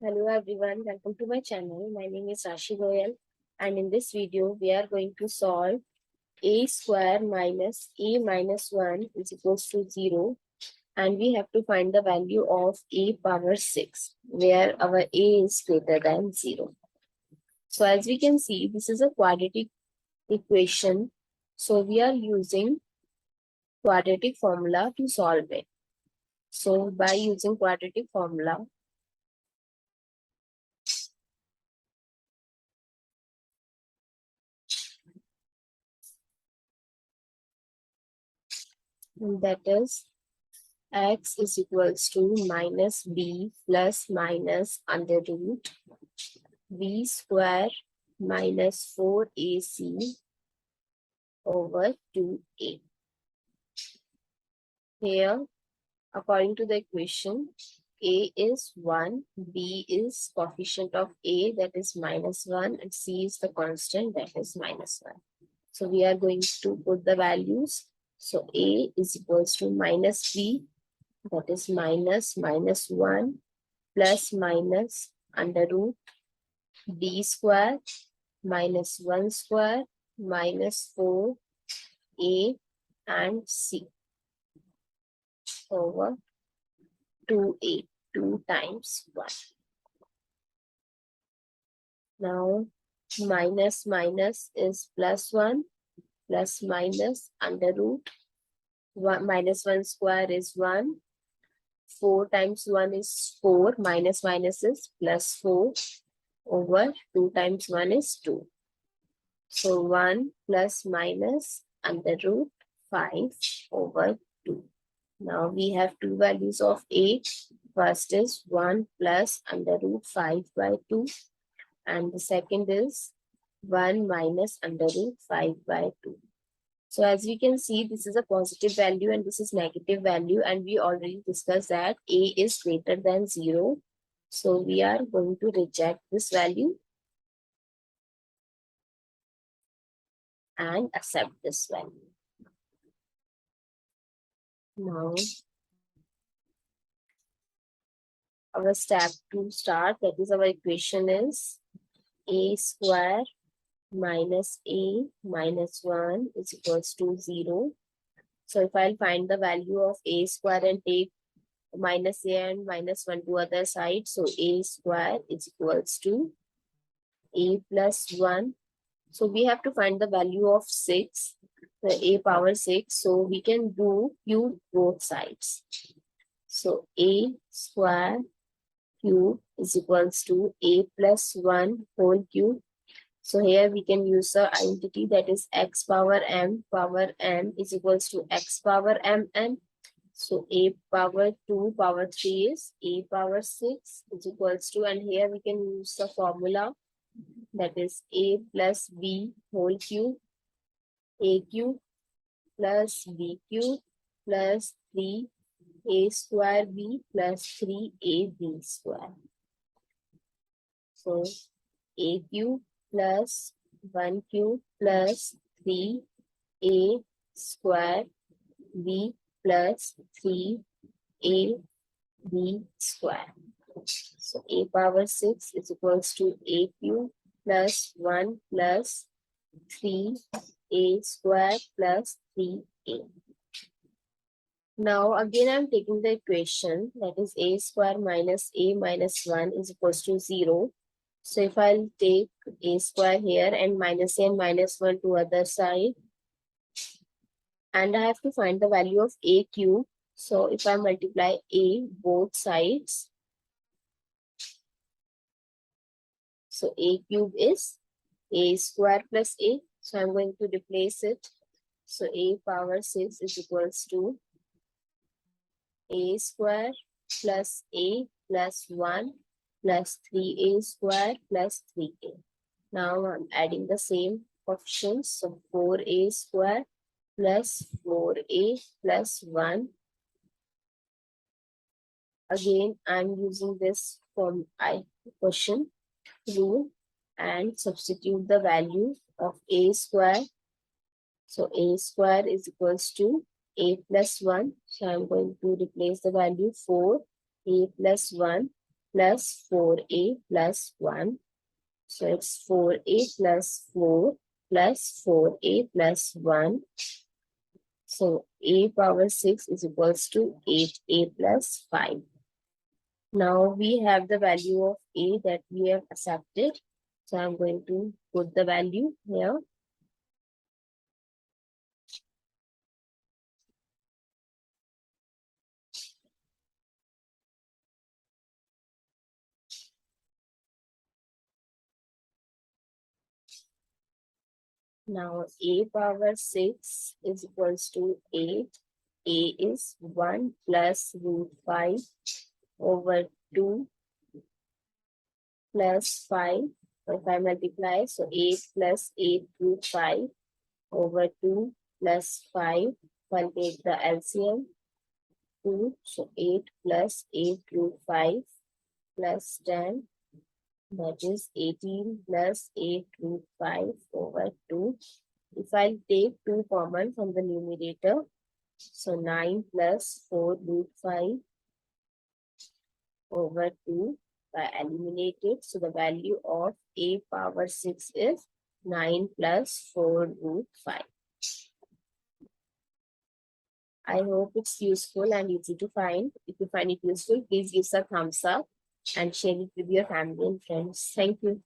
Hello everyone, welcome to my channel. My name is Rashi Goel, and in this video we are going to solve a square minus a minus 1 is equals to 0, and we have to find the value of a power 6 where our a is greater than 0. So as we can see, this is a quadratic equation, so we are using quadratic formula to solve it. So by using quadratic formula, that is x is equals to minus b plus minus under root b square minus 4ac over 2a. Here, according to the equation, a is 1, b is coefficient of a, that is minus 1, and c is the constant, that is minus 1. So we are going to put the values. So a is equals to minus b, that is minus 1 plus minus under root b square minus 1 square minus 4a and c over 2a, 2 times 1. Now minus minus is plus 1 plus minus under root 1 minus 1 square is 1. 4 times 1 is 4, minus minus is plus 4 over 2 times 1 is 2. So 1 plus minus under root 5 over 2. Now we have two values of a. First is 1 plus under root 5 by 2. And the second is 1 minus under root 5 by 2. So as we can see, this is a positive value and this is negative value. And we already discussed that a is greater than 0. So we are going to reject this value and accept this value. Now, our step to start, that is our equation is a square minus a minus 1 is equals to 0. So if I'll find the value of a square and take minus a and minus 1 to other side, so a square is equals to a plus 1. So we have to find the value of 6, the a power 6. So we can do cube both sides. So a square cube is equals to a plus 1 whole cube. So here we can use the identity, that is x power m is equals to x power mn. So a power 2 power 3 is a power 6 is equals to, and here we can use the formula, that is a plus b whole cube, a cube plus b cube plus 3a square b plus 3ab square. So a cube plus 1 cube plus 3a square b plus 3ab square. So a power 6 is equals to a cube plus 1 plus 3a square plus 3a. Now again I'm taking the equation, that is a square minus a minus 1 is equals to 0. So if I'll take a square here and minus a and minus 1 to other side, and I have to find the value of a cube. So if I multiply a both sides, so a cube is a square plus a. So I'm going to replace it. So a power 6 is equals to a square plus a plus 1 plus 3a square plus 3a. Now I'm adding the same coefficients. So 4a square plus 4a plus 1. Again, I'm using this from question rule and substitute the value of a square. So a square is equals to a plus 1. So I'm going to replace the value 4a plus 1 plus 4a plus 1. So it's 4a plus 4 plus 4a plus 1. So a power 6 is equals to 8a plus 5. Now we have the value of a that we have accepted. So I'm going to put the value here. Now a power 6 is equals to 8. A is 1 plus root 5 over 2 plus 5. If I multiply, so 8 plus 8 root 5 over 2 plus 5. I'll take the LCM, 2. So 8 plus 8 root 5 plus 10. That is 18 plus 8 root 5 over 2. If I take 2 common from the numerator, so 9 plus 4 root 5 over 2 by eliminated. So the value of a power 6 is 9 plus 4 root 5. I hope it's useful and easy to find. If you find it useful, please give us a thumbs up and share it with your family and friends. Thank you.